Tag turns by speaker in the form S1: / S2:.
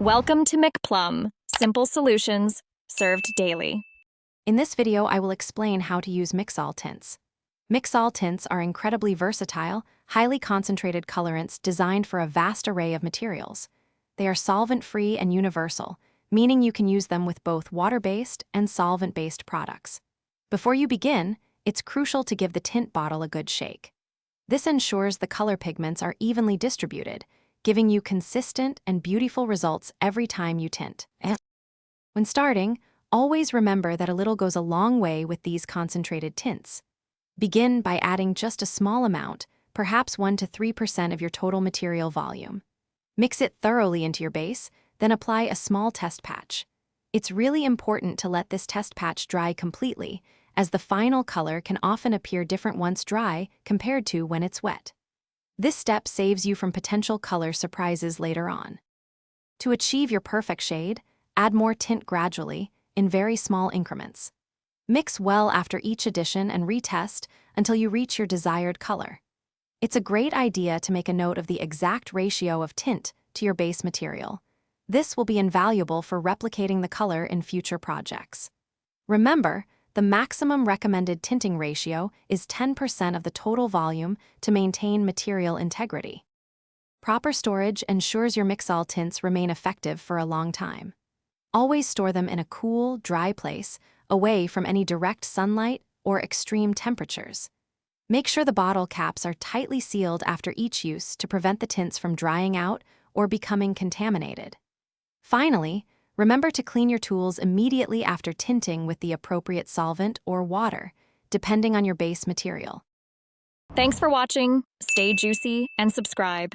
S1: Welcome to McPlum, simple solutions served daily.
S2: In this video, I will explain how to use Mixol Tints. Mixol Tints are incredibly versatile, highly concentrated colorants designed for a vast array of materials. They are solvent-free and universal, meaning you can use them with both water-based and solvent-based products. Before you begin, it's crucial to give the tint bottle a good shake. This ensures the color pigments are evenly distributed, giving you consistent and beautiful results every time you tint. When starting, always remember that a little goes a long way with these concentrated tints. Begin by adding just a small amount, perhaps 1 to 3% of your total material volume. Mix it thoroughly into your base, then apply a small test patch. It's really important to let this test patch dry completely, as the final color can often appear different once dry compared to when it's wet. This step saves you from potential color surprises later on. To achieve your perfect shade, add more tint gradually, in very small increments. Mix well after each addition and retest until you reach your desired color. It's a great idea to make a note of the exact ratio of tint to your base material. This will be invaluable for replicating the color in future projects. Remember, the maximum recommended tinting ratio is 10% of the total volume to maintain material integrity. Proper storage ensures your Mixol tints remain effective for a long time. Always store them in a cool, dry place, away from any direct sunlight or extreme temperatures. Make sure the bottle caps are tightly sealed after each use to prevent the tints from drying out or becoming contaminated. Finally, remember to clean your tools immediately after tinting with the appropriate solvent or water, depending on your base material.
S1: Thanks for watching, stay juicy, and subscribe.